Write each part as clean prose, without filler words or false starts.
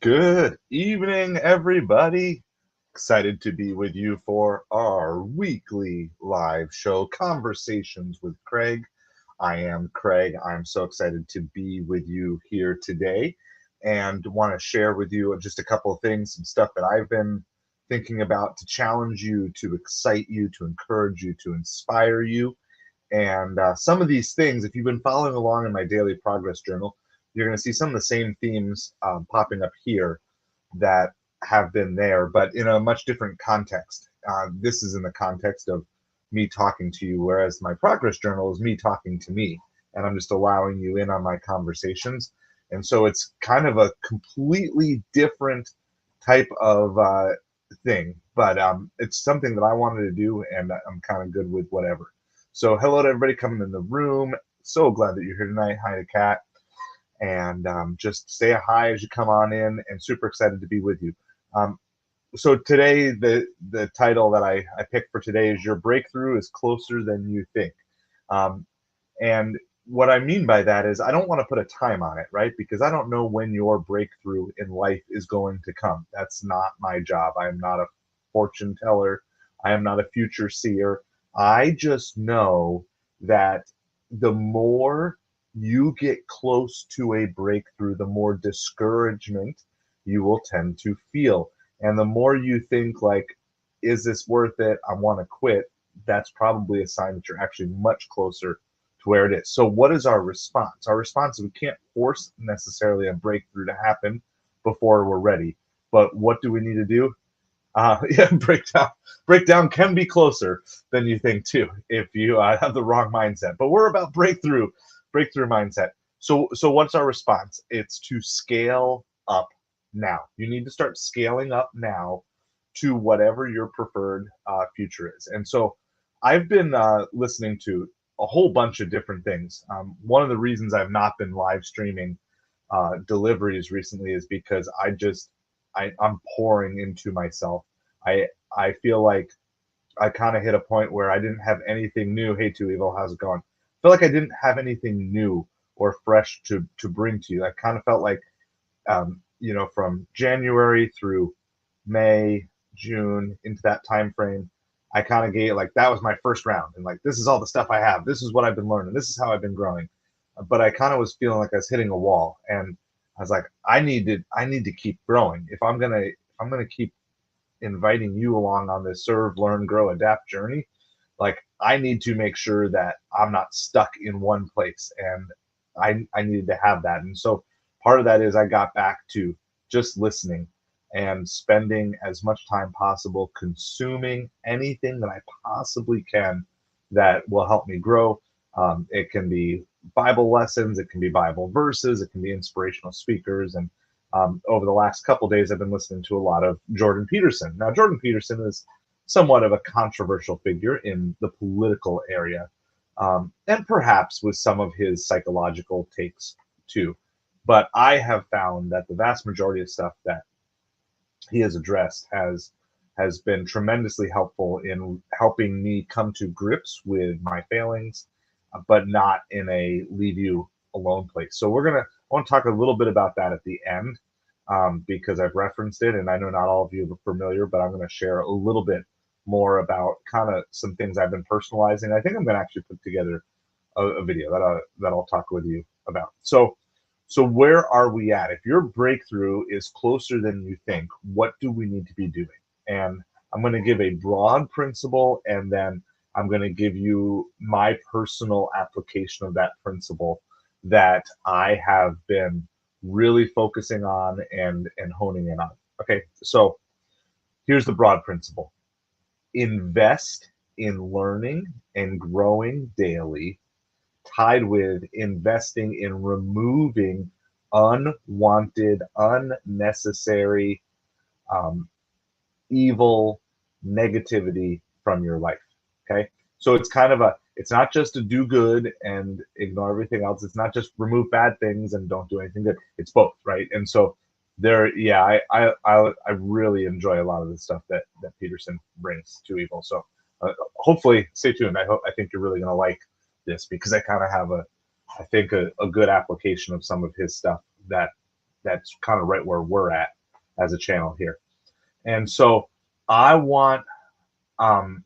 Good evening, everybody. Excited to be with you for our weekly live show, Conversations with Craig. I am Craig. I'm so excited to be with you here today and want to share with you just a couple of things, some stuff that I've been thinking about to challenge you, to excite you, to encourage you, to inspire you. And some of these things, if you've been following along in my daily progress journal, you're going to see some of the same themes popping up here that have been there, but in a much different context. This is in the context of me talking to you, whereas my progress journal is me talking to me, and I'm just allowing you in on my conversations. And so it's kind of a completely different type of thing, but it's something that I wanted to do, and I'm kind of good with whatever. So hello to everybody coming in the room. So glad that you're here tonight. Hi to Kat. And just say a hi as you come on in, and super excited to be with you. So today, the title that I picked for today is Your Breakthrough is Closer Than You Think. And what I mean by that is I don't want to put a time on it, right? Because I don't know when your breakthrough in life is going to come. That's not my job. I am not a fortune teller. I am not a future seer. I just know that the more you get close to a breakthrough, the more discouragement you will tend to feel. And the more you think like, is this worth it? I want to quit. That's probably a sign that you're actually much closer to where it is. So what is our response? Our response is we can't force necessarily a breakthrough to happen before we're ready. But what do we need to do? Yeah, breakdown can be closer than you think too if you have the wrong mindset. But we're about breakthrough mindset. So what's our response? It's to scale up now. You need to start scaling up now to whatever your preferred future is. And so I've been listening to a whole bunch of different things. One of the reasons I've not been live streaming deliveries recently is because I'm pouring into myself. I feel like I kind of hit a point where I didn't have anything new. Hey, Too Evil, how's it going? I feel like I didn't have anything new or fresh to bring to you. I kind of felt like, from January through May, June, into that time frame, I kind of gave like that was my first round, and like this is all the stuff I have. This is what I've been learning. This is how I've been growing. But I kind of was feeling like I was hitting a wall, and I was like, I need to keep growing. If I'm gonna keep inviting you along on this serve, learn, grow, adapt journey, like I need to make sure that I'm not stuck in one place. And I needed to have that. And so part of that is I got back to just listening and spending as much time possible consuming anything that I possibly can that will help me grow. It can be Bible lessons, it can be Bible verses, it can be inspirational speakers, and over the last couple days, I've been listening to a lot of Jordan Peterson. Now, Jordan Peterson is somewhat of a controversial figure in the political area, and perhaps with some of his psychological takes too. But I have found that the vast majority of stuff that he has addressed has been tremendously helpful in helping me come to grips with my failings, but not in a leave you alone place. So I want to talk a little bit about that at the end, because I've referenced it, and I know not all of you are familiar, but I'm going to share a little bit more about kind of some things I've been personalizing. I think I'm going to actually put together a video that I'll talk with you about. So where are we at? If your breakthrough is closer than you think, what do we need to be doing? And I'm going to give a broad principle, and then I'm going to give you my personal application of that principle that I have been really focusing on and honing in on. Okay, so here's the broad principle. Invest in learning and growing daily, tied with investing in removing unwanted, unnecessary, um, evil negativity from your life. Okay. So it's not just to do good and ignore everything else. It's not just remove bad things and don't do anything good. It's both. Right. And so yeah, I really enjoy a lot of the stuff that Peterson brings to evil. So hopefully stay tuned. I think you're really going to like this because I kind of have I think a good application of some of his stuff that that's kind of right where we're at as a channel here. And so I want um,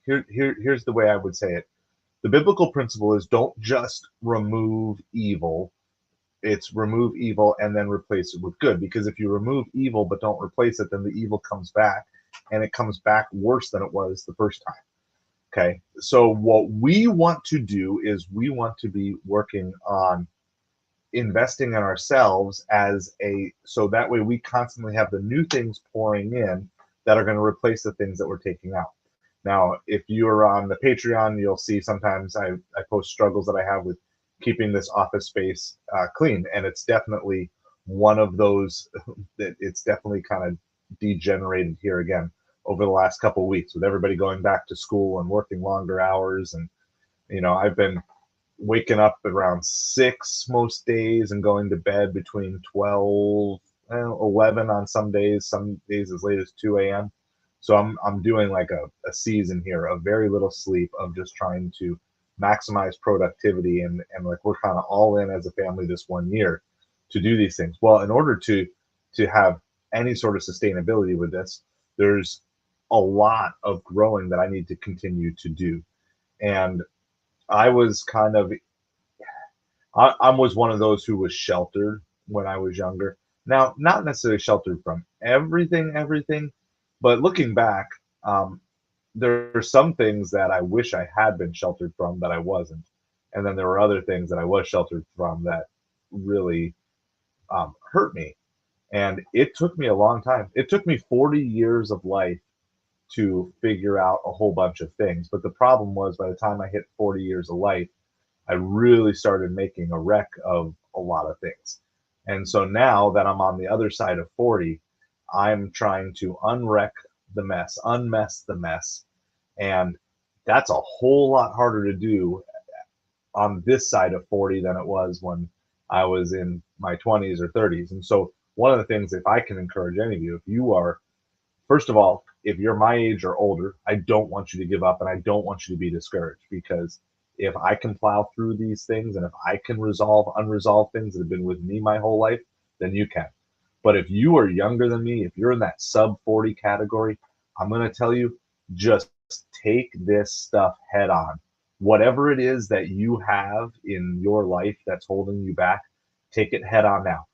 here's the way I would say it. The biblical principle is don't just remove evil, it's remove evil and then replace it with good. Because if you remove evil but don't replace it, then the evil comes back, and it comes back worse than it was the first time. Okay. So what we want to do is we want to be working on investing in ourselves as a so that way we constantly have the new things pouring in that are going to replace the things that we're taking out. Now, if you're on the Patreon, you'll see sometimes I post struggles that I have with keeping this office space clean, and it's definitely one of those that it's definitely kind of degenerated here again over the last couple of weeks with everybody going back to school and working longer hours. And I've been waking up around 6 most days and going to bed between 12 and 11 on some days as late as 2 a.m. So I'm doing like a season here of very little sleep, of just trying to maximize productivity, and like we're kind of all in as a family this one year to do these things. Well, in order to have any sort of sustainability with this, there's a lot of growing that I need to continue to do. And I was kind of I was one of those who was sheltered when I was younger. Now, not necessarily sheltered from everything, but looking back, um, there are some things that I wish I had been sheltered from that I wasn't, and then there were other things that I was sheltered from that really hurt me. And it took me a long time. It took me 40 years of life to figure out a whole bunch of things. But the problem was, by the time I hit 40 years of life, I really started making a wreck of a lot of things. And so now that I'm on the other side of 40, I'm trying to unwreck the mess, unmess the mess. And that's a whole lot harder to do on this side of 40 than it was when I was in my 20s or 30s. And so, one of the things, if I can encourage any of you, if you are, first of all, if you're my age or older, I don't want you to give up, and I don't want you to be discouraged, because if I can plow through these things and if I can resolve unresolved things that have been with me my whole life, then you can. But if you are younger than me, if you're in that sub 40 category, I'm going to tell you, just take this stuff head on. Whatever it is that you have in your life that's holding you back, take it head on now.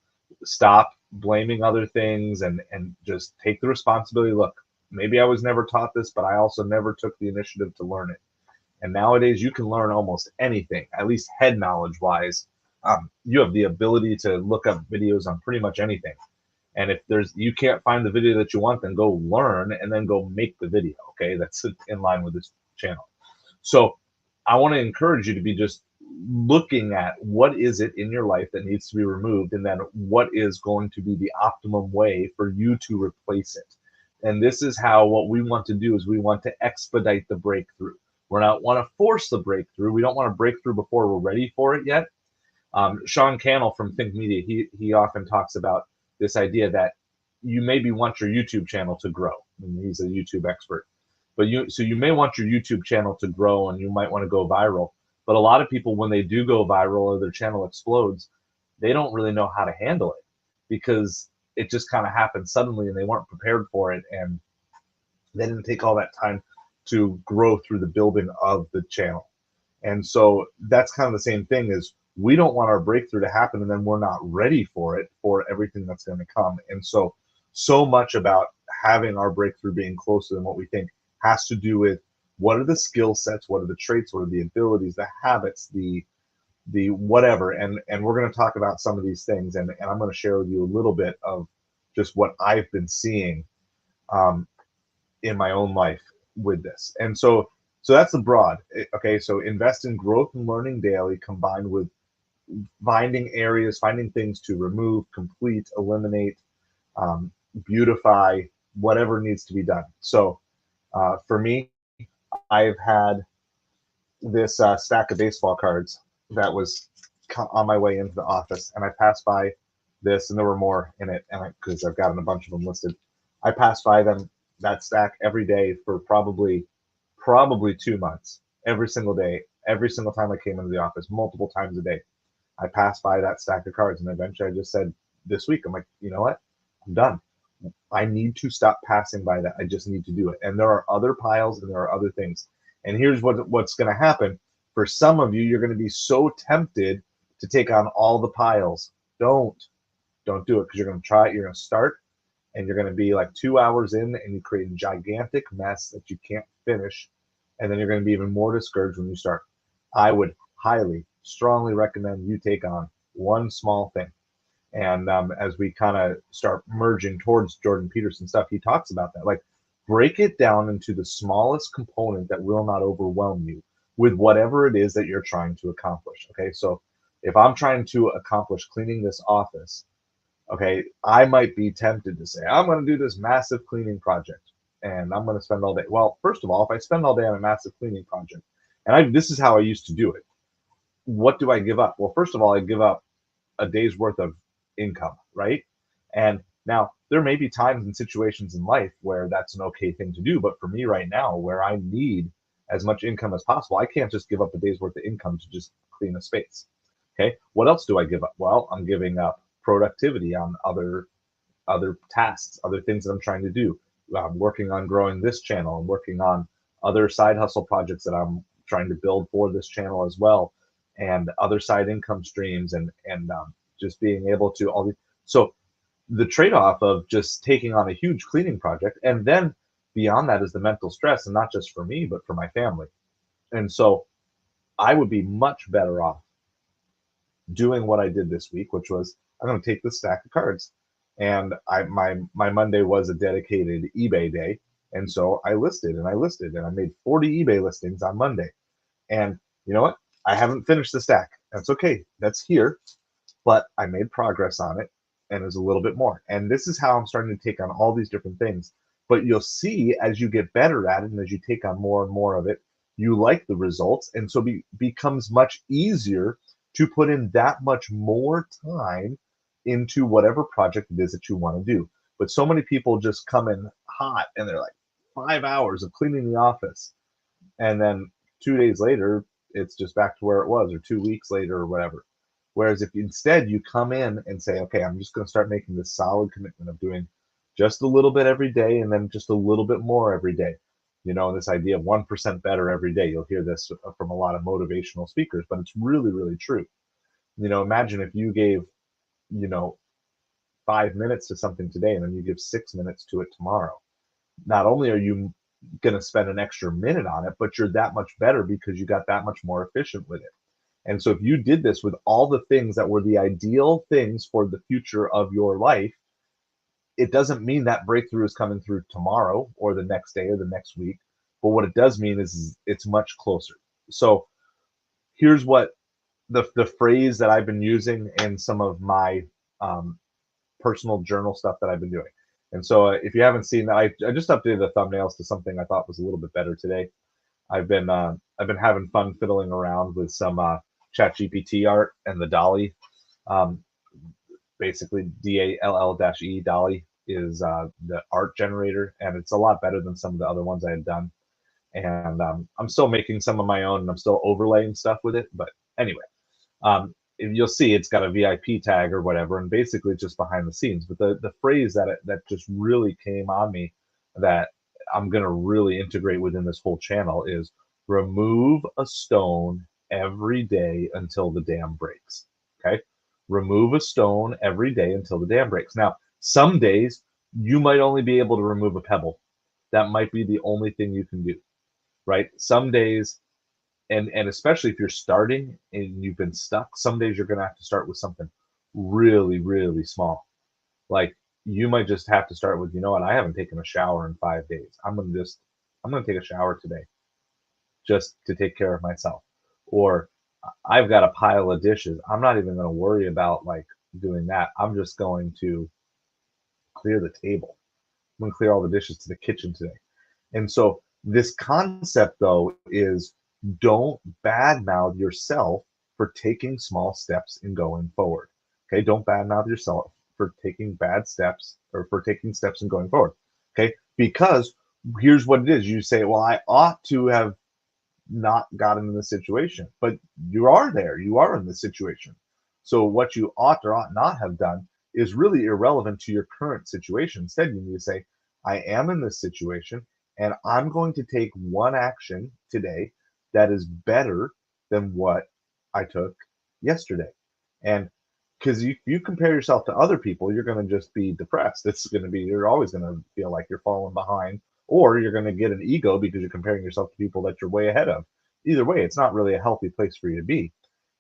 Stop blaming other things, and just take the responsibility. Look, maybe I was never taught this, but I also never took the initiative to learn it. And nowadays, you can learn almost anything, at least head knowledge wise. You have the ability to look up videos on pretty much anything. And if you can't find the video that you want, then go learn and then go make the video. Okay, that's in line with this channel. So I want to encourage you to be just looking at what is it in your life that needs to be removed, and then what is going to be the optimum way for you to replace it. And this is how, what we want to do is we want to expedite the breakthrough. We don't want to force the breakthrough. We don't want to break through before we're ready for it yet. Sean Cannell from Think Media, he often talks about this idea that you maybe want your YouTube channel to grow. And he's a YouTube expert. But you may want your YouTube channel to grow, and you might want to go viral. But a lot of people, when they do go viral or their channel explodes, they don't really know how to handle it, because it just kind of happened suddenly and they weren't prepared for it, and they didn't take all that time to grow through the building of the channel. And so that's kind of the same thing, is we don't want our breakthrough to happen and then we're not ready for it, for everything that's going to come. And so much about having our breakthrough being closer than what we think has to do with what are the skill sets, what are the traits, what are the abilities, the habits, the whatever. And we're going to talk about some of these things, and I'm going to share with you a little bit of just what I've been seeing in my own life with this. And so that's the broad. Okay, so invest in growth and learning daily, combined with finding things to remove, complete, eliminate, beautify, whatever needs to be done. So for me, I've had this stack of baseball cards that was on my way into the office, and I passed by this, and there were more in it, and because I've gotten a bunch of them listed, I passed by that stack every day for probably 2 months, every single day, every single time I came into the office, multiple times a day. I passed by that stack of cards, and eventually I just said this week, I'm like, you know what? I'm done. I need to stop passing by that. I just need to do it. And there are other piles and there are other things. And here's what's going to happen. For some of you, you're going to be so tempted to take on all the piles. Don't do it, because you're going to try it. You're going to start, and you're going to be like 2 hours in, and you create a gigantic mess that you can't finish. And then you're going to be even more discouraged when you start. I would highly, strongly recommend you take on one small thing. And as we kind of start merging towards Jordan Peterson stuff, he talks about that. Like, break it down into the smallest component that will not overwhelm you with whatever it is that you're trying to accomplish. Okay, so if I'm trying to accomplish cleaning this office, okay, I might be tempted to say, I'm going to do this massive cleaning project and I'm going to spend all day. Well, first of all, if I spend all day on a massive cleaning project, and this is how I used to do it, what do I give up? Well, first of all, I give up a day's worth of income, right? And now there may be times and situations in life where that's an okay thing to do. But for me right now, where I need as much income as possible, I can't just give up a day's worth of income to just clean a space. Okay. What else do I give up? Well, I'm giving up productivity on other tasks, other things that I'm trying to do. I'm working on growing this channel. I'm working on other side hustle projects that I'm trying to build for this channel as well, and other side income streams, and just being able to all the so the trade-off of just taking on a huge cleaning project, and then beyond that is the mental stress, and not just for me but for my family. And so I would be much better off doing what I did this week, which was I'm going to take this stack of cards, and my Monday was a dedicated eBay day, and so I listed and I listed and I made 40 eBay listings on Monday. And you know what? I haven't finished the stack. That's okay. That's here, but I made progress on it, and it was a little bit more. And this is how I'm starting to take on all these different things. But you'll see as you get better at it, and as you take on more and more of it, you like the results, and so becomes much easier to put in that much more time into whatever project it is that you want to do. But so many people just come in hot, and they're like 5 hours of cleaning the office, and then 2 days later it's just back to where it was, or 2 weeks later, or whatever. Whereas if instead you come in and say, okay, I'm just going to start making this solid commitment of doing just a little bit every day, and then just a little bit more every day. This idea of 1% better every day. You'll hear this from a lot of motivational speakers, but it's really, really true. Imagine if you gave, you know, 5 minutes to something today, and then you give 6 minutes to it tomorrow. Not only are you going to spend an extra minute on it, but you're that much better because you got that much more efficient with it. And so if you did this with all the things that were the ideal things for the future of your life, it doesn't mean that breakthrough is coming through tomorrow or the next day or the next week. But what it does mean is it's much closer. So here's what the phrase that I've been using in some of my personal journal stuff that I've been doing. And so if you haven't seen that, I just updated the thumbnails to something I thought was a little bit better today. I've been having fun fiddling around with some ChatGPT art and the Dolly. Basically, DALL-E Dolly is the art generator, and it's a lot better than some of the other ones I had done. And I'm still making some of my own, and I'm still overlaying stuff with it. But anyway, you'll see it's got a VIP tag or whatever, and basically it's just behind the scenes. But the phrase that just really came on me that I'm going to really integrate within this whole channel is remove a stone every day until the dam breaks. Okay. Remove a stone every day until the dam breaks. Now, some days you might only be able to remove a pebble. That might be the only thing you can do, right? Some days, and especially if you're starting and you've been stuck, some days you're going to have to start with something really, really small. Like, you might just have to start with, you know what, I haven't taken a shower in 5 days. I'm going to take a shower today just to take care of myself. Or I've got a pile of dishes. I'm not even going to worry about like doing that. I'm just going to clear the table. I'm going to clear all the dishes to the kitchen today. And so this concept, though, is don't badmouth yourself for taking small steps in going forward. Okay, don't badmouth yourself for taking bad steps or for taking steps in going forward. Okay, because here's what it is. You say, well, I ought to have not gotten in this situation, but you are there. You are in this situation. So what you ought or ought not have done is really irrelevant to your current situation. Instead, you need to say, I am in this situation and I'm going to take one action today that is better than what I took yesterday. And because you compare yourself to other people, you're going to just be depressed. It's going to be, you're always going to feel like you're falling behind, or you're going to get an ego because you're comparing yourself to people that you're way ahead of. Either way, it's not really a healthy place for you to be.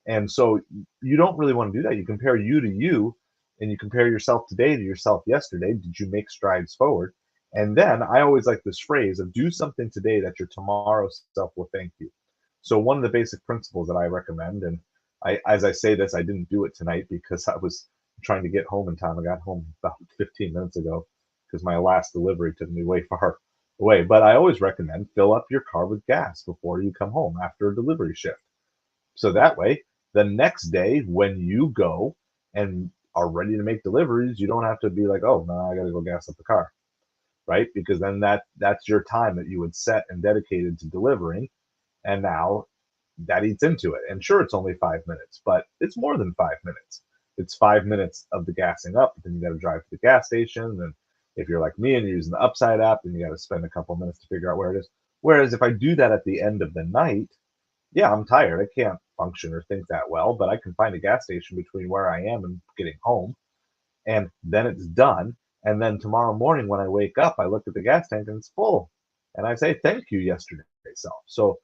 And so you don't really want to do that. You compare you to you, and you compare yourself today to yourself yesterday. Did you make strides forward? And then I always like this phrase of do something today that your tomorrow self will thank you. So one of the basic principles that I recommend, and as I say this, I didn't do it tonight because I was trying to get home in time. I got home about 15 minutes ago because my last delivery took me way far away. But I always recommend fill up your car with gas before you come home after a delivery shift. So that way, the next day when you go and are ready to make deliveries, you don't have to be like, oh, no, I got to go gas up the car, right? Because then that's your time that you would set and dedicated to delivering. And now that eats into it. And sure, it's only 5 minutes, but it's more than 5 minutes. It's 5 minutes of the gassing up. Then you got to drive to the gas station. And if you're like me and you're using the Upside app, then you got to spend a couple minutes to figure out where it is. Whereas if I do that at the end of the night, yeah, I'm tired. I can't function or think that well, but I can find a gas station between where I am and getting home, and then it's done. And then tomorrow morning when I wake up, I look at the gas tank and it's full, and I say thank you yesterday self. So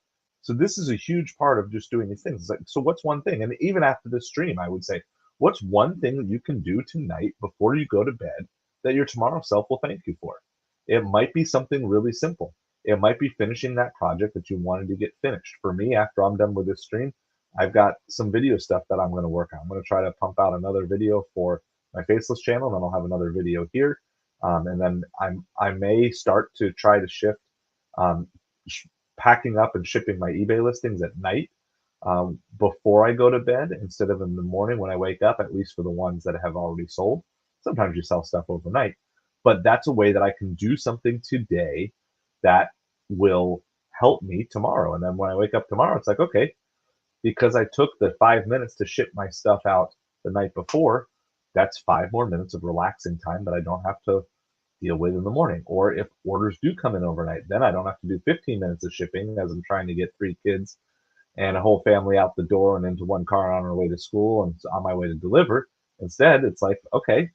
this is a huge part of just doing these things. It's like, so what's one thing? And even after this stream, I would say, what's one thing that you can do tonight before you go to bed that your tomorrow self will thank you for? It might be something really simple. It might be finishing that project that you wanted to get finished. For me, after I'm done with this stream, I've got some video stuff that I'm going to work on. I'm going to try to pump out another video for my Faceless channel, and then I'll have another video here. And then I may start to try to shift um, packing up and shipping my eBay listings at night before I go to bed instead of in the morning when I wake up, at least for the ones that have already sold. Sometimes you sell stuff overnight, but that's a way that I can do something today that will help me tomorrow. And then when I wake up tomorrow, it's like, okay, because I took the 5 minutes to ship my stuff out the night before, that's 5 more minutes of relaxing time that I don't have to deal with in the morning. Or if orders do come in overnight, then I don't have to do 15 minutes of shipping as I'm trying to get 3 kids and a whole family out the door and into one car on our way to school and on my way to deliver. Instead, it's like, okay,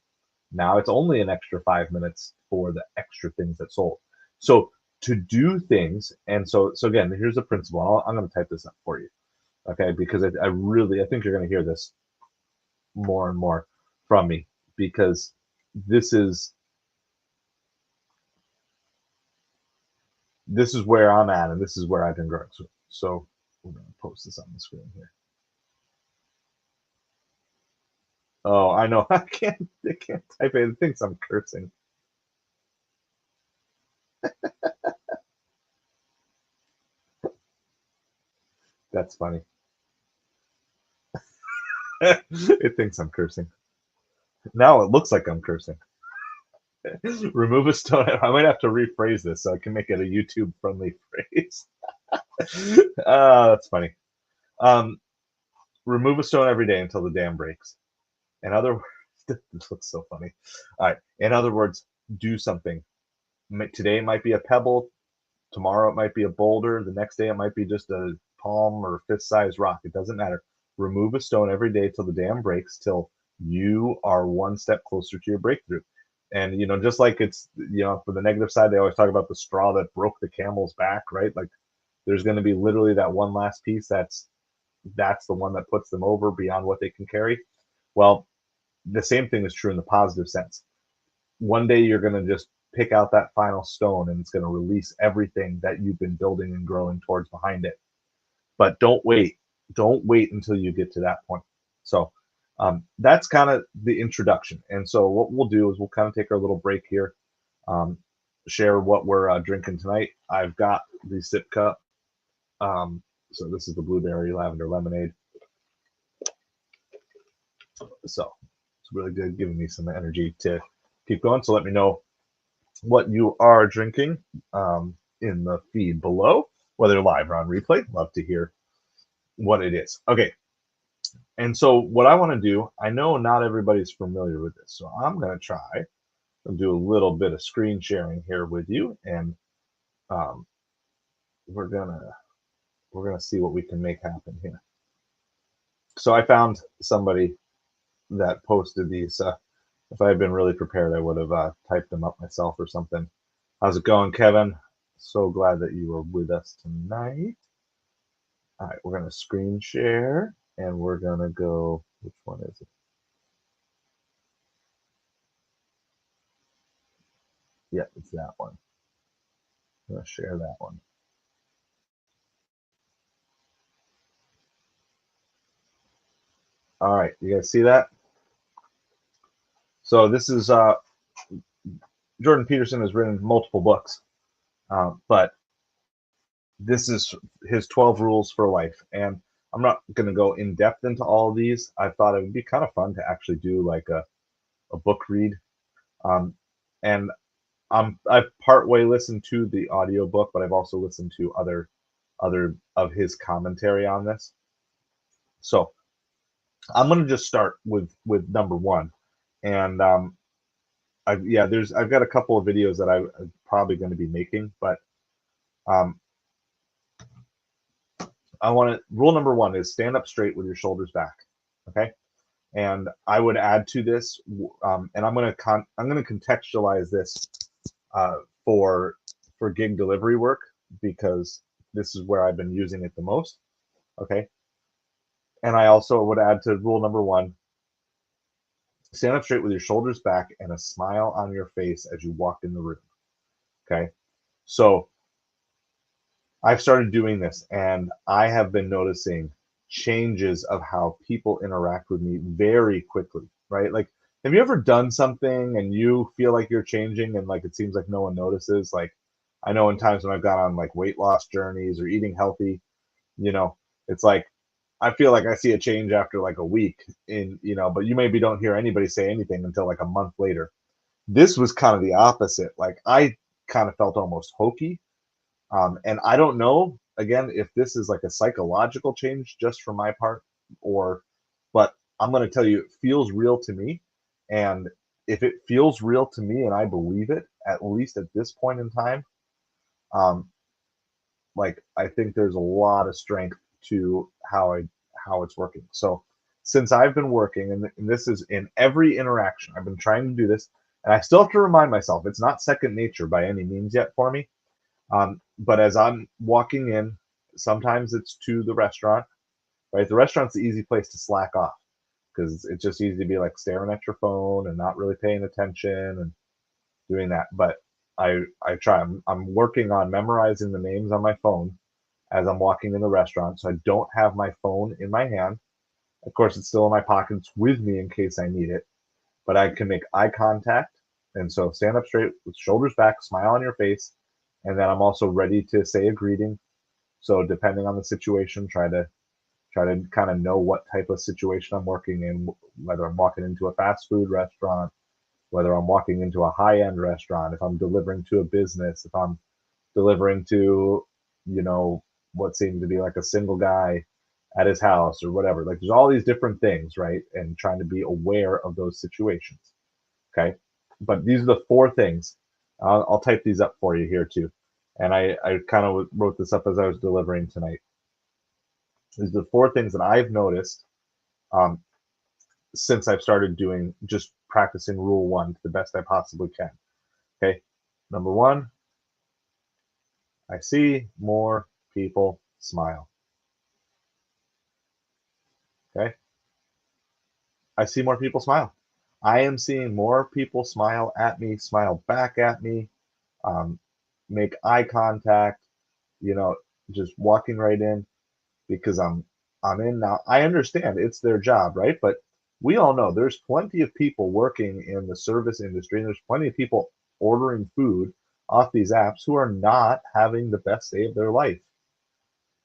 now it's only an extra 5 minutes for the extra things that sold. So to do things, and so again, here's the principle. I'm going to type this up for you, okay? Because I think you're going to hear this more and more from me, because this is where I'm at, and this is where I've been growing. So we're going to post this on the screen here. Oh, I know. I can't type it. It thinks I'm cursing. That's funny. It thinks I'm cursing. Now it looks like I'm cursing. Remove a stone. I might have to rephrase this so I can make it a YouTube friendly phrase. That's funny. Remove a stone every day until the dam breaks. In other words, this looks so funny. All right. In other words, do something. Today it might be a pebble. Tomorrow it might be a boulder. The next day it might be just a palm or fist-sized rock. It doesn't matter. Remove a stone every day till the dam breaks, till you are one step closer to your breakthrough. And just like it's for the negative side, they always talk about the straw that broke the camel's back, right? Like there's going to be literally that one last piece that's the one that puts them over beyond what they can carry. Well, the same thing is true in the positive sense. One day you're going to just pick out that final stone, and it's going to release everything that you've been building and growing towards behind it. But don't wait until you get to that point. So that's kind of the introduction. And so what we'll do is we'll kind of take our little break here, share what we're drinking tonight. I've got the sip cup. So this is the blueberry lavender lemonade. So it's really good, giving me some energy to keep going. So let me know what you are drinking in the feed below, whether live or on replay. Love to hear what it is. Okay, And so what I want to do, I know not everybody's familiar with this, so I'm going to try and do a little bit of screen sharing here with you, and um, we're gonna see what we can make happen here. So I found somebody that posted these. If I had been really prepared, I would have typed them up myself or something. How's it going, Kevin? So glad that you are with us tonight. All right, we're gonna screen share, and we're gonna go. Which one is it? Yeah, it's that one. I'm gonna share that one. All right, you guys see that? So this is Jordan Peterson has written multiple books, but this is his 12 rules for life. And I'm not going to go in depth into all of these. I thought it would be kind of fun to actually do like a book read. Um, and I've partway listened to the audio book, but I've also listened to other of his commentary on this. So I'm going to just start with number one. And I've got a couple of videos that I'm probably going to be making, but um, I want to rule number one is stand up straight with your shoulders back. Okay. And I would add to this, and I'm going to contextualize this uh, for gig delivery work because this is where I've been using it the most. Okay. And I also would add to rule number one, stand up straight with your shoulders back and a smile on your face as you walk in the room. Okay. So I've started doing this and I have been noticing changes of how people interact with me very quickly, right? Like, have you ever done something and you feel like you're changing and like it seems like no one notices? Like, I know in times when I've gone on like weight loss journeys or eating healthy, you know, it's like I feel like I see a change after like a week but you maybe don't hear anybody say anything until like a month later. This was kind of the opposite. Like, I kind of felt almost hokey, and I don't know, again, if this is like a psychological change just for my part, or, but I'm going to tell you, it feels real to me. And if it feels real to me and I believe it, at least at this point in time, um, like I think there's a lot of strength to how it's working. So since I've been working, and this is in every interaction, I've been trying to do this, and I still have to remind myself it's not second nature by any means yet for me. But as I'm walking in, sometimes it's to the restaurant, right? The restaurant's the easy place to slack off because it's just easy to be like staring at your phone and not really paying attention and doing that. But I try. I'm working on memorizing the names on my phone as I'm walking in the restaurant, so I don't have my phone in my hand. Of course, it's still in my pockets with me in case I need it, but I can make eye contact. And so stand up straight with shoulders back, smile on your face, and then I'm also ready to say a greeting. So depending on the situation, try to kind of know what type of situation I'm working in, whether I'm walking into a fast food restaurant, whether I'm walking into a high-end restaurant, if I'm delivering to a business, if I'm delivering to, you know, what seems to be like a single guy at his house or whatever. Like, there's all these different things, right? And trying to be aware of those situations. Okay. But these are the four things. I'll type these up for you here too. And I kind of wrote this up as I was delivering tonight. These are the four things that I've noticed um, since I've started doing just practicing rule one to the best I possibly can. Okay. Number one, I see more people smile. Okay. I see more people smile. I am seeing more people smile at me, smile back at me, um, make eye contact, you know, just walking right in because I'm in now. I understand it's their job, right? But we all know there's plenty of people working in the service industry, and there's plenty of people ordering food off these apps who are not having the best day of their life.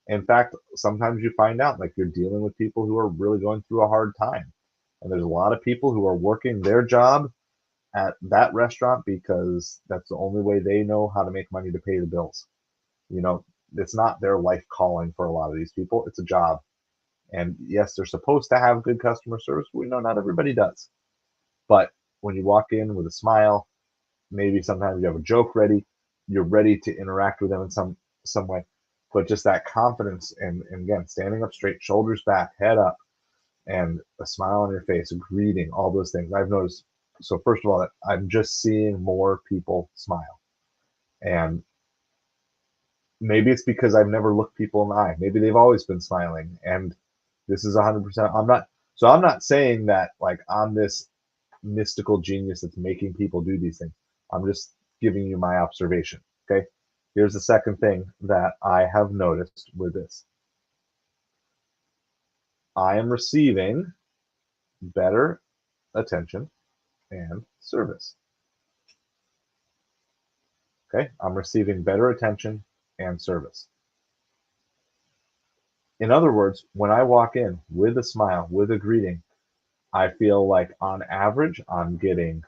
In fact, sometimes you find out like you're dealing with people who are really going through a hard time. And there's a lot of people who are working their job at that restaurant because that's the only way they know how to make money to pay the bills. You know, it's not their life calling for a lot of these people, it's a job. And yes, they're supposed to have good customer service. We know not everybody does. But when you walk in with a smile, maybe sometimes you have a joke ready, you're ready to interact with them in some way. But just that confidence and again, standing up straight, shoulders back, head up, and a smile on your face, a greeting, all those things. I've noticed. So first of all, I'm just seeing more people smile. And maybe it's because I've never looked people in the eye. Maybe they've always been smiling. And this is 100%. I'm not saying that like I'm this mystical genius that's making people do these things. I'm just giving you my observation. Okay. Here's the second thing that I have noticed with this. I am receiving better attention and service. Okay. I'm receiving better attention and service. In other words, when I walk in with a smile, with a greeting, I feel like on average, I'm getting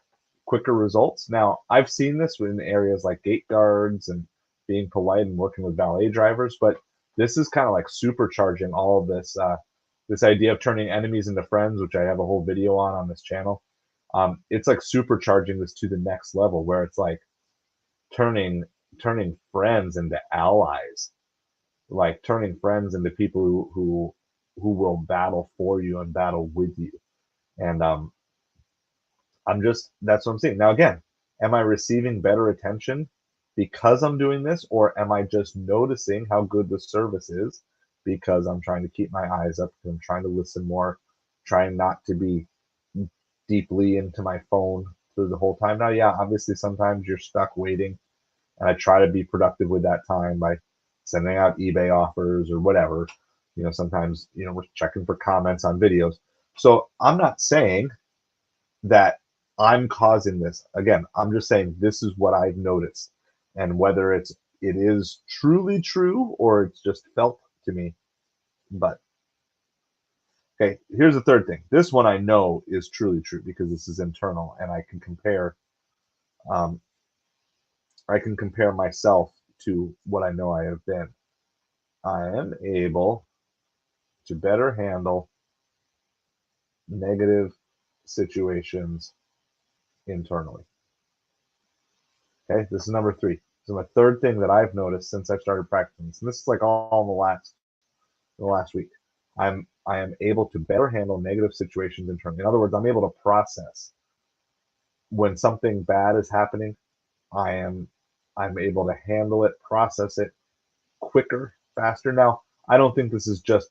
quicker results. Now, I've seen this in areas like gate guards and being polite and working with valet drivers, but this is kind of like supercharging all of this this idea of turning enemies into friends, which I have a whole video on this channel. It's like supercharging this to the next level, where it's like turning turning friends into allies, like turning friends into people who will battle for you and battle with you. And I'm just, that's what I'm saying. Now, again, am I receiving better attention because I'm doing this, or am I just noticing how good the service is because I'm trying to keep my eyes up, I'm trying to listen more, trying not to be deeply into my phone through the whole time? Now, yeah, obviously sometimes you're stuck waiting, and I try to be productive with that time by sending out eBay offers or whatever. Sometimes, we're checking for comments on videos. So I'm not saying that I'm causing this. Again, I'm just saying this is what I've noticed. And whether it is truly true or it's just felt to me. But okay, here's the third thing. This one I know is truly true because this is internal and um, I can compare myself to what I know I have been. I am able to better handle negative situations internally. Okay, this is number three. This is my third thing that I've noticed since I started practicing this, and this is like all in the last week. I am able to better handle negative situations internally. In other words, I'm able to process when something bad is happening. I am I'm able to handle it, process it quicker, faster. Now, I don't think this is just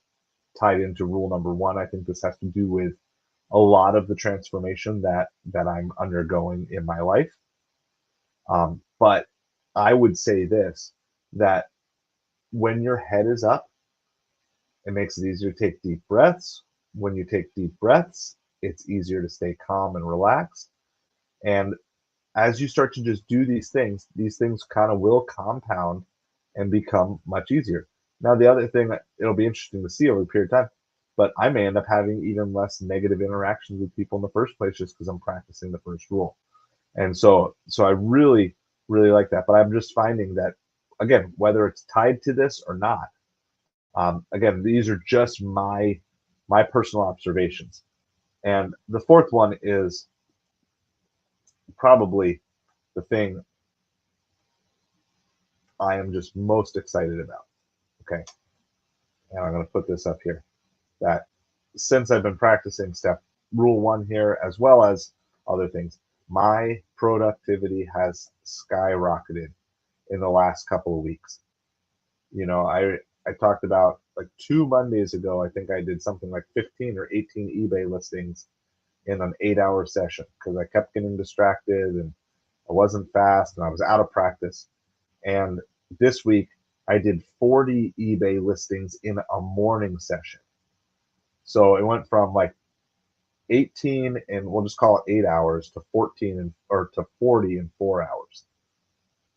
tied into rule number one. I think this has to do with a lot of the transformation that I'm undergoing in my life. But I would say this, that when your head is up, it makes it easier to take deep breaths. When you take deep breaths, it's easier to stay calm and relaxed. And as you start to just do these things kind of will compound and become much easier. Now, the other thing that it'll be interesting to see over a period of time, but I may end up having even less negative interactions with people in the first place just because I'm practicing the first rule. And so I really, really like that. But I'm just finding that, again, whether it's tied to this or not, again, these are just my personal observations. And the fourth one is probably the thing I am just most excited about. Okay. And I'm going to put this up here, that since I've been practicing step rule one here, as well as other things, my productivity has skyrocketed in the last couple of weeks. I talked about like 2 Mondays ago, I think I did something like 15 or 18 eBay listings in an 8-hour session because I kept getting distracted and I wasn't fast and I was out of practice. And this week I did 40 eBay listings in a morning session. So it went from like 18 and we'll just call it 8 hours to 14 and or to 40 in 4 hours.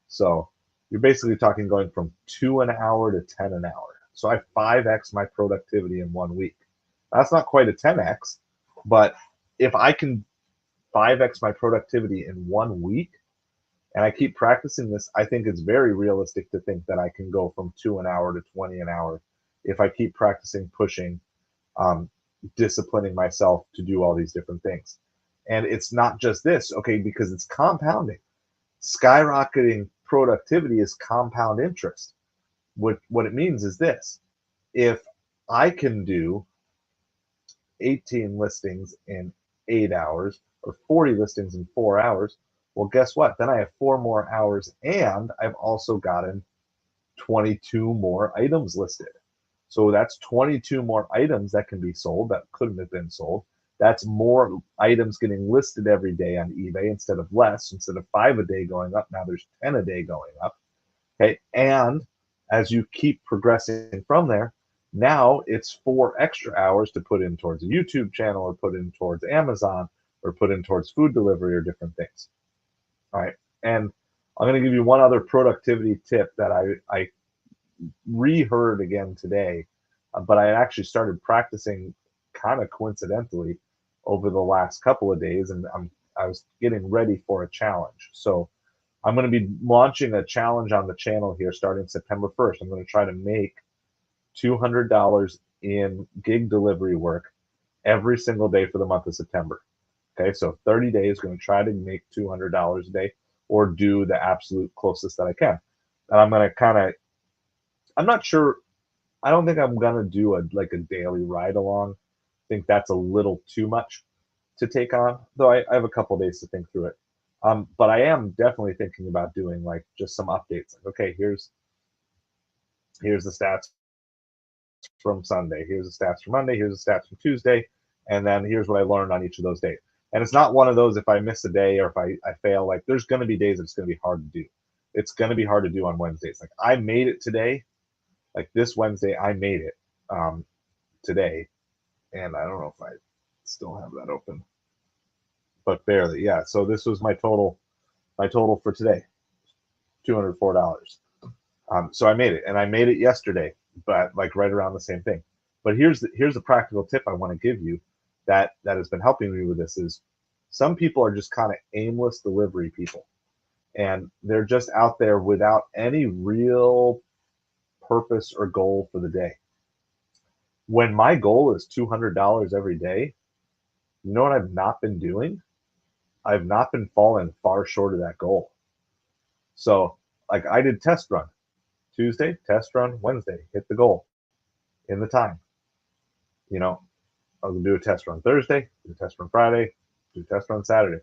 So you're basically talking going from 2 an hour to 10 an hour. So I 5x my productivity in 1 week. That's not quite a 10x, but if I can 5x my productivity in 1 week and I keep practicing this, I think it's very realistic to think that I can go from 2 an hour to 20 an hour if I keep practicing pushing um, disciplining myself to do all these different things. And it's not just this, okay, because it's compounding. Skyrocketing productivity is compound interest. What it means is this: if I can do 18 listings in 8 hours or 40 listings in 4 hours, well, guess what? Then I have 4 more hours, and I've also gotten 22 more items listed. So that's 22 more items that can be sold that couldn't have been sold. That's more items getting listed every day on eBay instead of less. Instead of 5 a day going up, now there's 10 a day going up. Okay. And as you keep progressing from there, now it's 4 extra hours to put in towards a YouTube channel or put in towards Amazon or put in towards food delivery or different things. All right. And I'm going to give you one other productivity tip that I reheard again today, but I actually started practicing kind of coincidentally over the last couple of days, and I was getting ready for a challenge. So I'm going to be launching a challenge on the channel here starting September 1st. I'm going to try to make $200 in gig delivery work every single day for the month of September. Okay, so 30 days, going to try to make $200 a day or do the absolute closest that I can. And I'm going to kind of, I'm not sure, I don't think I'm going to do a daily ride along. I think that's a little too much to take on, though I have a couple days to think through it. But I am definitely thinking about doing like just some updates. Like, okay, here's the stats from Sunday. Here's the stats from Monday. Here's the stats from Tuesday. And then here's what I learned on each of those days. And it's not one of those, if I miss a day or if I fail, like there's going to be days it's going to be hard to do. It's going to be hard to do on Wednesdays. Like I made it today. Like this Wednesday, I made it today. And I don't know if I still have that open, but barely. Yeah. So this was my total for today, $204. So I made it, and I made it yesterday, but like right around the same thing. But here's the practical tip I want to give you that has been helping me with this is some people are just kind of aimless delivery people, and they're just out there without any real purpose or goal for the day. When my goal is $200 every day, you know what I've not been doing? I've not been falling far short of that goal. So like I did test run Tuesday, test run Wednesday, hit the goal in the time. You know, I'll do a test run Thursday, do a test run Friday, do a test run Saturday.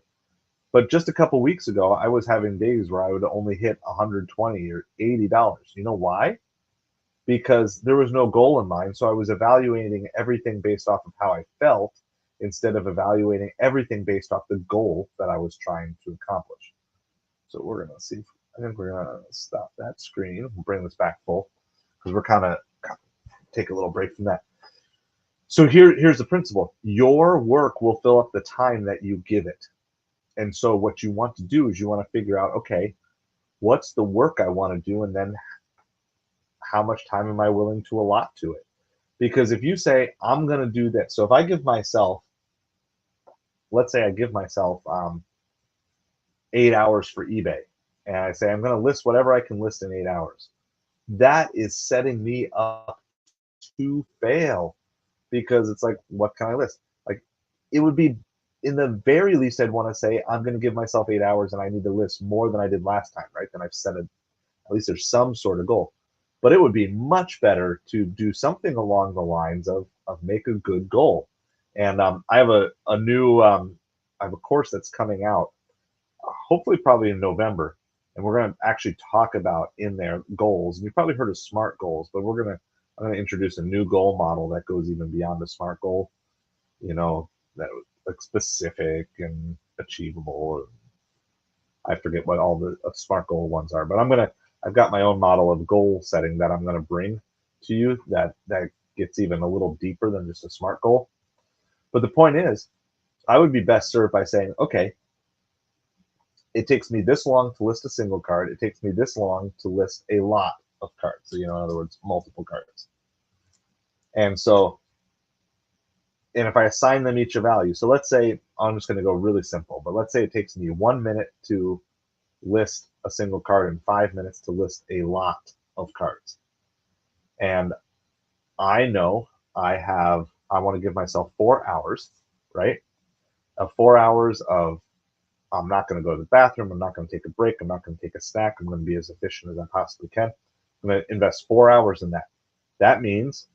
But just a couple weeks ago, I was having days where I would only hit $120 or $80. You know why? Because there was no goal in mind. So I was evaluating everything based off of how I felt instead of evaluating everything based off the goal that I was trying to accomplish. So we're going to see. I think we're going to stop that screen. We'll bring this back full because we're kind of take a little break from that. So here's the principle. Your work will fill up the time that you give it. And so what you want to do is you want to figure out, okay, what's the work I want to do? And then how much time am I willing to allot to it? Because if you say, I'm going to do this. So if I give myself, let's say I give myself 8 hours for eBay. And I say, I'm going to list whatever I can list in 8 hours. That is setting me up to fail because it's like, what can I list? Like, it would be, in the very least, I'd want to say, I'm going to give myself 8 hours and I need to list more than I did last time, right? Then I've set at least there's some sort of goal. But it would be much better to do something along the lines of make a good goal. And I have a new, I have a course that's coming out, hopefully probably in November. And we're going to actually talk about in there goals. And you've probably heard of SMART goals, but I'm going to introduce a new goal model that goes even beyond the SMART goal, you know, that like specific and achievable. I forget what all the SMART goal ones are, but I've got my own model of goal setting that I'm going to bring to you that gets even a little deeper than just a SMART goal. But the point is, I would be best served by saying, okay, it takes me this long to list a single card. It takes me this long to list a lot of cards. So, in other words, multiple cards. And so, and if I assign them each a value, so let's say, I'm just going to go really simple, but let's say it takes me 1 minute to list a single card and 5 minutes to list a lot of cards. And I know I have I want to give myself 4 hours, right? Of 4 hours of I'm not going to go to the bathroom. I'm not going to take a break. I'm not going to take a snack. I'm going to be as efficient as I possibly can. I'm going to invest 4 hours in that. That means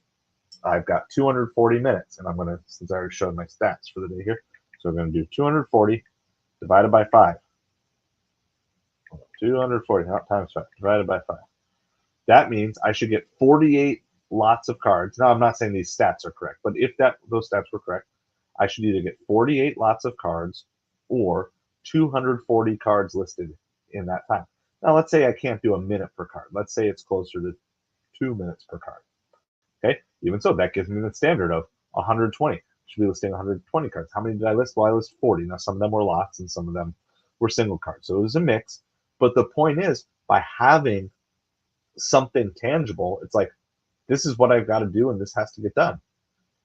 I've got 240 minutes, and I'm going to, since I already showed my stats for the day here, so I'm going to do 240 divided by 5. 240 times 5 divided by 5. That means I should get 48 lots of cards. Now, I'm not saying these stats are correct, but if those stats were correct, I should either get 48 lots of cards or 240 cards listed in that time. Now, let's say I can't do a minute per card. Let's say it's closer to 2 minutes per card. Okay, even so, that gives me the standard of 120. I should be listing 120 cards. How many did I list? Well, I listed 40. Now, some of them were lots and some of them were single cards. So it was a mix. But the point is, by having something tangible, it's like, this is what I've got to do and this has to get done.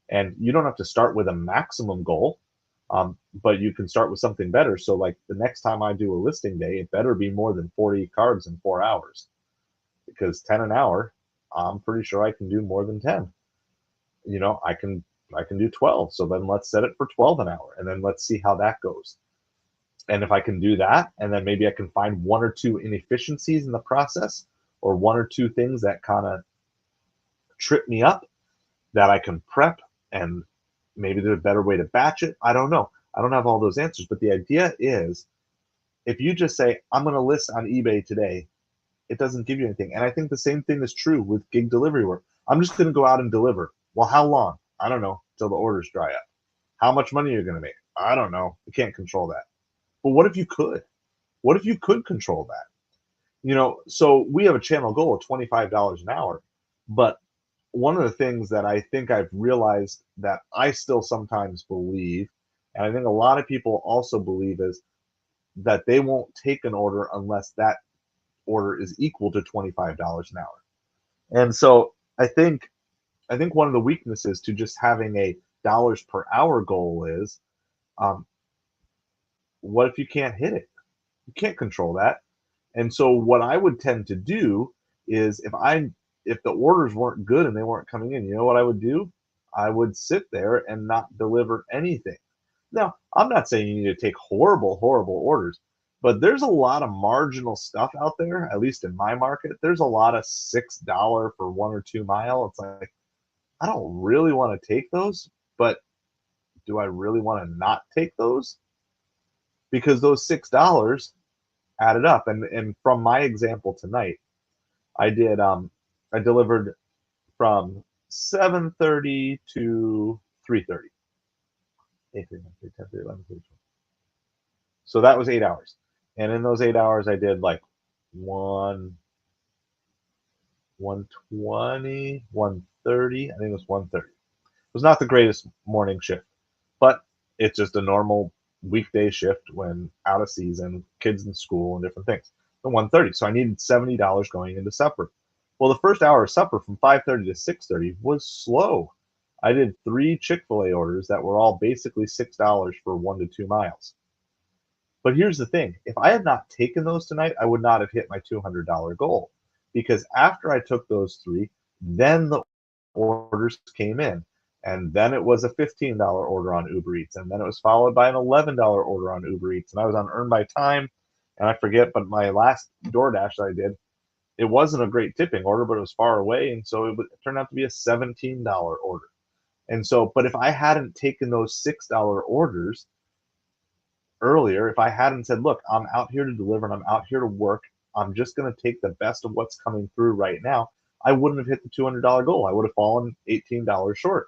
And you don't have to start with a maximum goal, but you can start with something better. So like the next time I do a listing day, it better be more than 40 cards in 4 hours, because 10 an hour, I'm pretty sure I can do more than 10. I can do 12. So then let's set it for 12 an hour, and then let's see how that goes. And if I can do that, and then maybe I can find one or two inefficiencies in the process, or one or two things that kind of trip me up, that I can prep, and maybe there's a better way to batch it. I don't know. I don't have all those answers, but the idea is, if you just say, I'm going to list on eBay today, it doesn't give you anything. And I think the same thing is true with gig delivery work. I'm just going to go out and deliver. Well, how long? I don't know, till the orders dry up. How much money are you going to make? I don't know. You can't control that. But what if you could? What if you could control that? So we have a channel goal of $25 an hour, but one of the things that I think I've realized that I still sometimes believe, and I think a lot of people also believe, is that they won't take an order unless that order is equal to $25 an hour. And so I think one of the weaknesses to just having a dollars per hour goal is, um, what if you can't hit it? You can't control that. And so what I would tend to do is, if the orders weren't good and they weren't coming in, you know what I would do? I would sit there and not deliver anything. Now, I'm not saying you need to take horrible, horrible orders, but there's a lot of marginal stuff out there, at least in my market. There's a lot of $6 for 1 or 2 mile. It's like, I don't really want to take those, but do I really want to not take those? Because those $6 added up. And from my example tonight, I delivered from 7:30 to 3:30. 8, 3, 9, 3, 10, 3, 11, 3, 12. So that was 8 hours. And in those 8 hours, I did like 120, 130. I think it was 130. It was not the greatest morning shift, but it's just a normal weekday shift when out of season, kids in school and different things. The 130. So I needed $70 going into supper. Well, the first hour of supper from 5:30 to 6:30 was slow. I did 3 Chick-fil-A orders that were all basically $6 for 1 to 2 miles. But here's the thing, if I had not taken those tonight, I would not have hit my $200 goal, because after I took those 3, then the orders came in. And then it was a $15 order on Uber Eats. And then it was followed by an $11 order on Uber Eats. And I was on Earn by Time. And I forget, but my last DoorDash that I did, it wasn't a great tipping order, but it was far away. And so it turned out to be a $17 order. And so, but if I hadn't taken those $6 orders earlier, if I hadn't said, look, I'm out here to deliver and I'm out here to work, I'm just going to take the best of what's coming through right now, I wouldn't have hit the $200 goal. I would have fallen $18 short.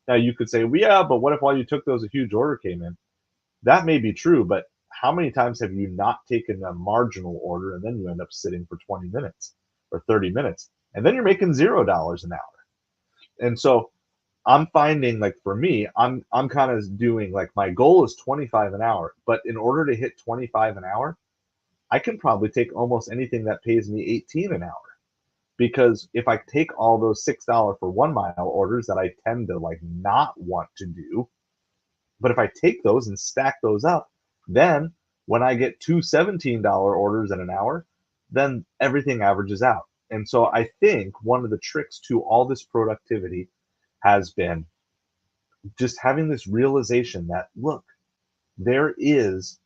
Now you could say, well, yeah, but what if while you took those, a huge order came in? That may be true, but how many times have you not taken a marginal order and then you end up sitting for 20 minutes or 30 minutes and then you're making $0 an hour? And so I'm finding, like, for me, I'm kind of doing, like, my goal is 25 an hour, but in order to hit 25 an hour, I can probably take almost anything that pays me 18 an hour. Because if I take all those $6 for 1 mile orders that I tend to like not want to do, but if I take those and stack those up, then when I get two $17 orders in an hour, then everything averages out. And so I think one of the tricks to all this productivity has been just having this realization that, look, there is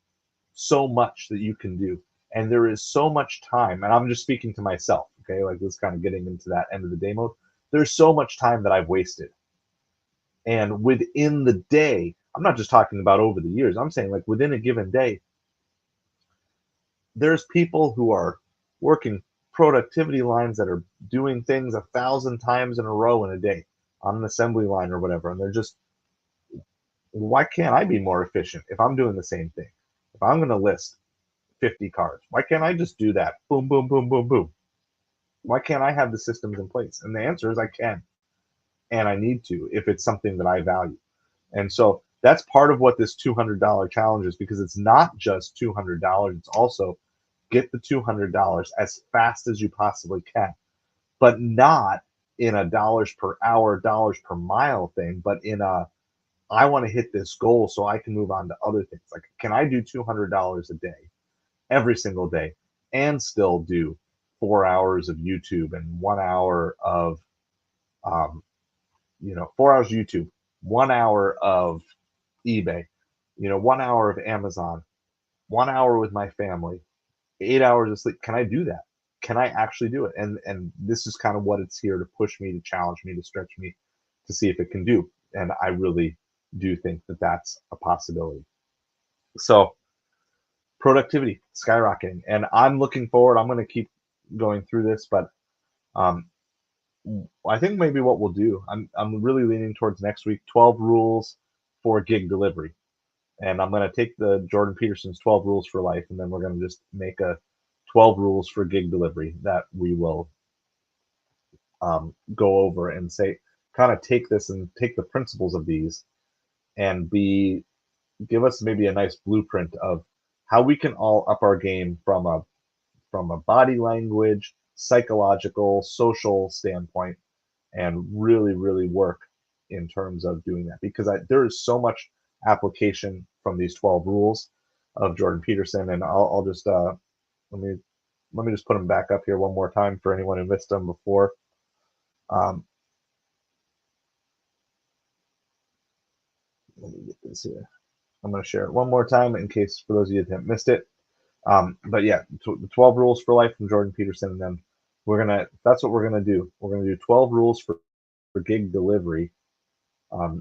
so much that you can do. And there is so much time. And I'm just speaking to myself, okay? Like this kind of getting into that end of the day mode. There's so much time that I've wasted. And within the day, I'm not just talking about over the years, I'm saying like within a given day, there's people who are working productivity lines that are doing things 1,000 times in a row in a day on an assembly line or whatever. And they're just, why can't I be more efficient if I'm doing the same thing? If I'm going to list 50 cars, why can't I just do that? Boom, boom, boom, boom, boom. Why can't I have the systems in place? And the answer is I can. And I need to if it's something that I value. And so that's part of what this $200 challenge is, because it's not just $200. It's also get the $200 as fast as you possibly can, but not in a dollars per hour, dollars per mile thing, but in a, I want to hit this goal so I can move on to other things. Like, can I do $200 a day, every single day, and still do 4 hours of YouTube and 1 hour of, 4 hours of YouTube, 1 hour of eBay, 1 hour of Amazon, 1 hour with my family, 8 hours of sleep? Can I do that? Can I actually do it? And this is kind of what it's here to push me, to challenge me, to stretch me, to see if it can do. And I really do think that that's a possibility. So productivity skyrocketing, and I'm looking forward. I'm going to keep going through this, but um, I think maybe what we'll do, I'm really leaning towards next week, 12 rules for gig delivery. And I'm going to take the Jordan Peterson's 12 rules for life, and then we're going to just make a 12 rules for gig delivery that we will go over and say, kind of take this and take the principles of these and give us maybe a nice blueprint of how we can all up our game from a body language, psychological, social standpoint, and really, really work in terms of doing that. Because there is so much application from these 12 rules of Jordan Peterson, and I'll just let me just put them back up here one more time for anyone who missed them before. Um, let me get this here. I'm going to share it one more time in case for those of you that missed it. But yeah, the 12 rules for life from Jordan Peterson, and then that's what we're gonna do. We're gonna do 12 rules for gig delivery,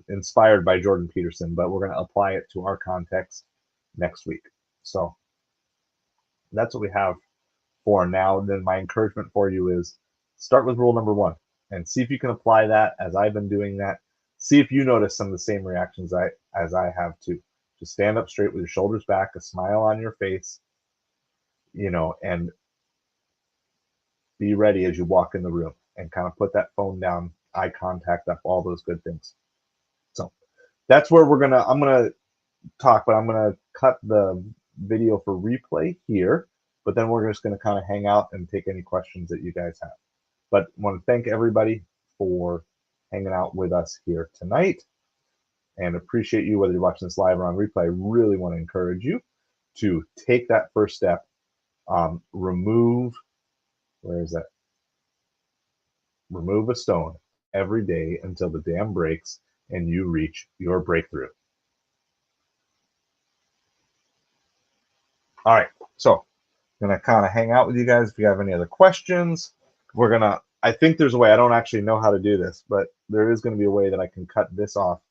inspired by Jordan Peterson, but we're gonna apply it to our context next week. So that's what we have for now. Then my encouragement for you is start with rule number 1 and see if you can apply that as I've been doing that. See if you notice some of the same reactions as I have too. Just stand up straight with your shoulders back, a smile on your face, and be ready as you walk in the room, and kind of put that phone down, eye contact up, all those good things. So that's where I'm gonna talk, but I'm gonna cut the video for replay here, but then we're just gonna kind of hang out and take any questions that you guys have. But I want to thank everybody for hanging out with us here tonight, and appreciate you, whether you're watching this live or on replay. I really want to encourage you to take that first step. Where is that? Remove a stone every day until the dam breaks and you reach your breakthrough. All right, so I'm gonna kind of hang out with you guys. If you have any other questions, I think there's a way. I don't actually know how to do this, but there is going to be a way that I can cut this off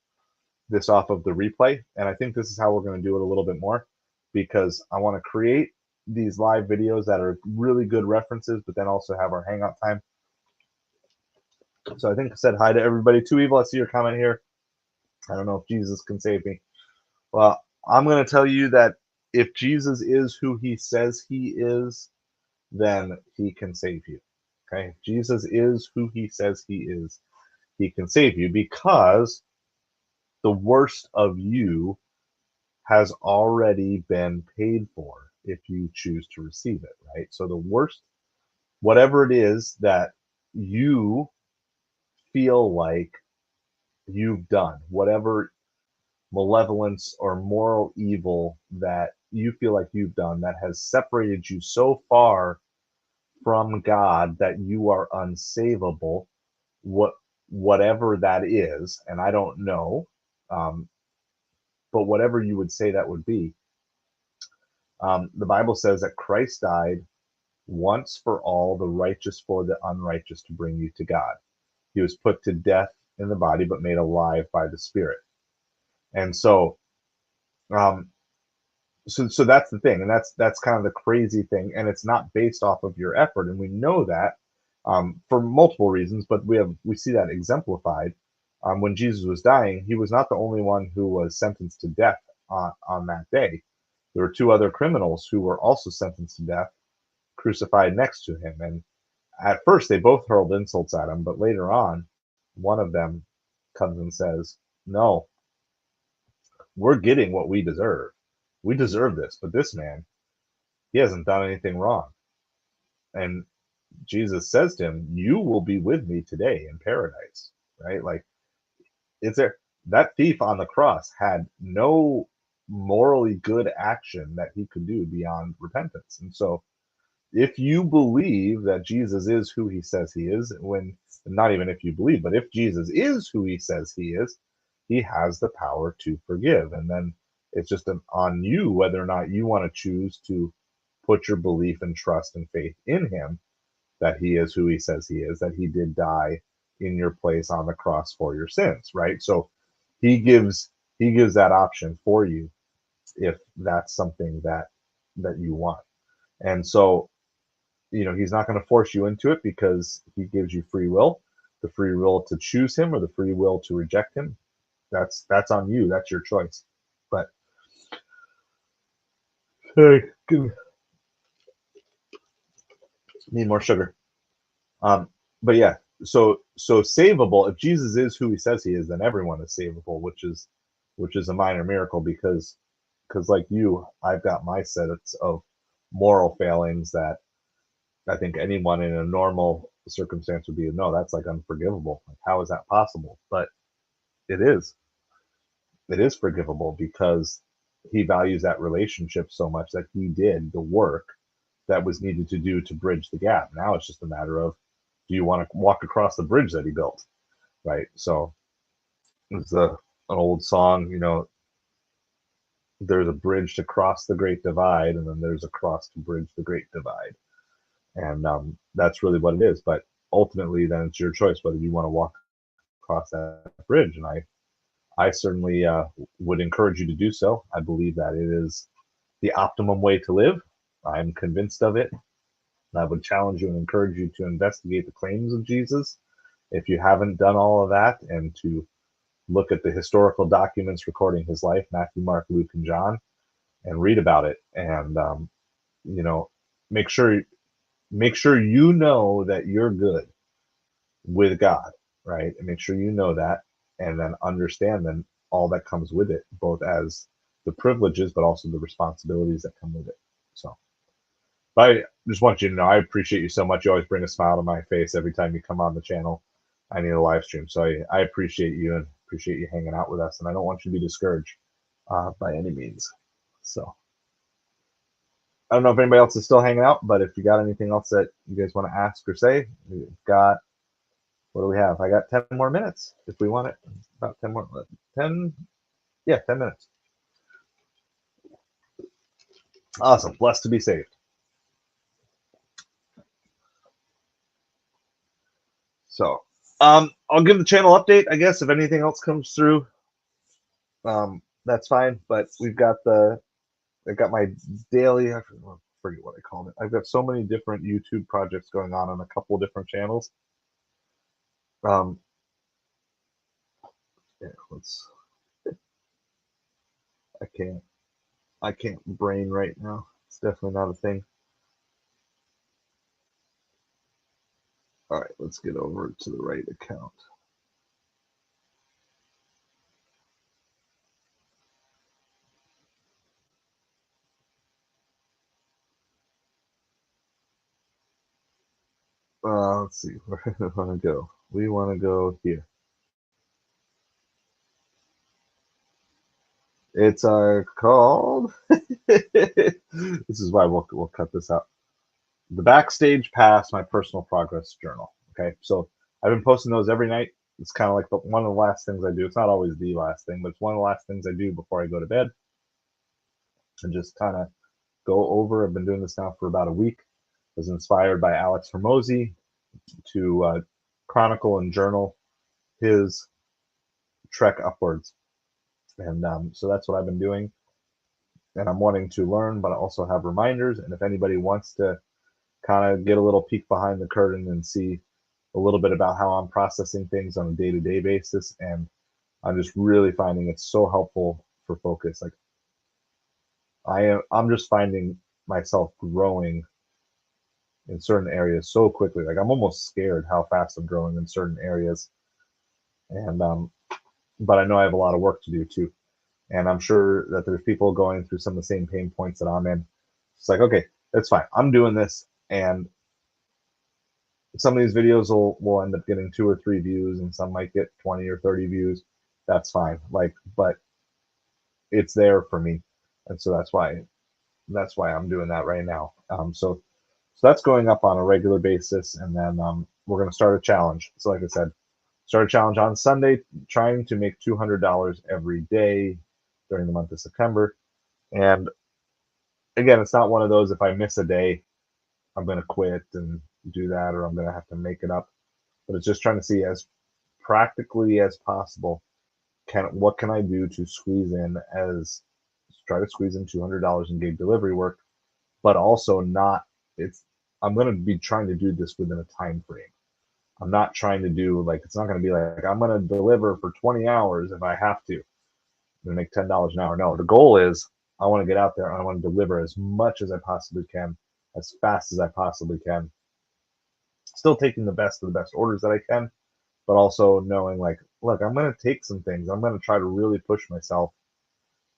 of the replay. And I think this is how we're going to do it a little bit more, because I want to create these live videos that are really good references, but then also have our hangout time. So I think I said hi to everybody. Too Evil, I see your comment here. I don't know if Jesus can save me. Well, I'm going to tell you that if Jesus is who he says he is, then he can save you. Okay? If Jesus is who he says he is, he can save you, because the worst of you has already been paid for if you choose to receive it, right? So the worst, whatever it is that you feel like you've done, whatever malevolence or moral evil that you feel like you've done that has separated you so far from God that you are unsavable, whatever that is, and I don't know, But whatever you would say that would be, the Bible says that Christ died once for all, the righteous for the unrighteous, to bring you to God. He was put to death in the body, but made alive by the Spirit. And um, so that's the thing, and that's kind of the crazy thing, and it's not based off of your effort, and we know that for multiple reasons, but we see that exemplified when Jesus was dying. He was not the only one who was sentenced to death on that day. There were two other criminals who were also sentenced to death, crucified next to him, and at first they both hurled insults at him, but later on, one of them comes and says, "No, we're getting what we deserve. We deserve this, but this man, he hasn't done anything wrong." And Jesus says to him, "You will be with me today in paradise." Right? Like, it's there. That thief on the cross had no morally good action that he could do beyond repentance. And so if you believe that Jesus is who he says he is, when not even if you believe, but if Jesus is who he says he is, he has the power to forgive. And then it's just on you whether or not you want to choose to put your belief and trust and faith in him, that he is who he says he is, that he did die in your place on the cross for your sins, right? So he gives that option for you if that's something that you want. And so, he's not going to force you into it, because he gives you free will, the free will to choose him or the free will to reject him. That's on you. That's your choice. But need more sugar. But yeah, so savable. If Jesus is who he says he is, then everyone is savable, which is a minor miracle, because like you, I've got my sets of moral failings that I think anyone in a normal circumstance would be, no, that's like unforgivable. Like, how is that possible? But it is. It is forgivable, because he values that relationship so much that he did the work that was needed to do to bridge the gap. Now it's just a matter of, do you want to walk across the bridge that he built? Right. So it's an old song, there's a bridge to cross the great divide, and then there's a cross to bridge the great divide. And that's really what it is. But ultimately, then it's your choice whether you want to walk across that bridge. And I certainly would encourage you to do so. I believe that it is the optimum way to live. I'm convinced of it. And I would challenge you and encourage you to investigate the claims of Jesus, if you haven't done all of that, and to look at the historical documents recording his life, Matthew, Mark, Luke, and John, and read about it. And make sure you know that you're good with God, right? And make sure you know that, and then understand then all that comes with it, both as the privileges, but also the responsibilities that come with it. So, but I just want you to know, I appreciate you so much. You always bring a smile to my face every time you come on the channel. I need a live stream. So I appreciate you, and appreciate you hanging out with us. And I don't want you to be discouraged by any means. So I don't know if anybody else is still hanging out, but if you got anything else that you guys want to ask or say, we've got, what do we have? I got 10 more minutes if we want it. About 10 more. 10 minutes. Awesome. Blessed to be saved. So I'll give the channel update, I guess. If anything else comes through, that's fine. But I got my daily, I forget what I called it. I've got so many different YouTube projects going on a couple of different channels. Yeah, I can't brain right now. It's definitely not a thing. All right, let's get over to the right account. Let's see, where do we want to go? We want to go here. It's called. This is why we'll cut this out. The Backstage Pass, my personal progress journal. Okay, so I've been posting those every night. it's kind of like one of the last things I do. It's not always the last thing, but it's one of the last things I do before I go to bed, and just kind of go over. I've been doing this now for about a week. I was inspired by Alex Hormozy to chronicle and journal his trek upwards. And so that's what I've been doing. And I'm wanting to learn, but I also have reminders. And if anybody wants to kind of get a little peek behind the curtain and see a little bit about how I'm processing things on a day-to-day basis, and I'm just really finding it so helpful for focus. Like I'm just finding myself growing in certain areas so quickly. Like I'm almost scared how fast I'm growing in certain areas. And but I know I have a lot of work to do too. And I'm sure that there's people going through some of the same pain points that I'm in. It's like, okay, that's fine. I'm doing this, and some of these videos will end up getting 2 or 3 views, and some might get 20 or 30 views. That's fine. Like, but it's there for me, and so that's why I'm doing that right now. So that's going up on a regular basis, and then we're going to start a challenge. So like I said, start a challenge on Sunday, trying to make $200 every day during the month of September. And again, it's not one of those, if I miss a day, I'm going to quit and do that, or I'm going to have to make it up. But it's just trying to see, as practically as possible, what can I do to try to squeeze in $200 in gig delivery work, but also not. I'm going to be trying to do this within a time frame. I'm not trying to do, like, it's not going to be like I'm going to deliver for 20 hours if I have to make $10 an hour. No, the goal is I want to get out there and I want to deliver as much as I possibly can, as fast as I possibly can, still taking the best of the best orders that I can, but also knowing, like, look, I'm going to take some things. I'm going to try to really push myself.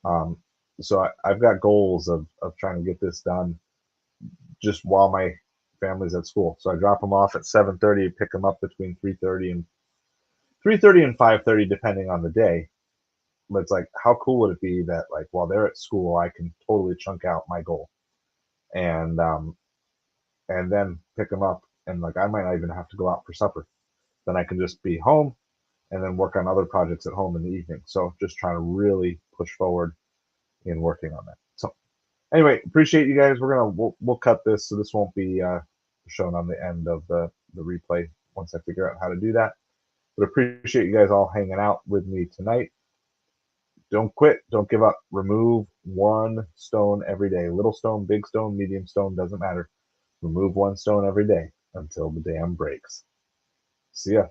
Um, so I've got goals of trying to get this done just while my family's at school. So I drop them off at 7:30, pick them up between 3:30 and 5:30, depending on the day. But it's like, how cool would it be that, like, while they're at school, I can totally chunk out my goal, and then pick them up, and like I might not even have to go out for supper. Then I can just be home and then work on other projects at home in the evening. So just trying to really push forward in working on that. So anyway, appreciate you guys. We'll cut this, so this won't be shown on the end of the replay once I figure out how to do that. But appreciate you guys all hanging out with me tonight. Don't quit. Don't give up. Remove 1 stone every day. Little stone, big stone, medium stone, doesn't matter. Remove 1 stone every day until the dam breaks. See ya.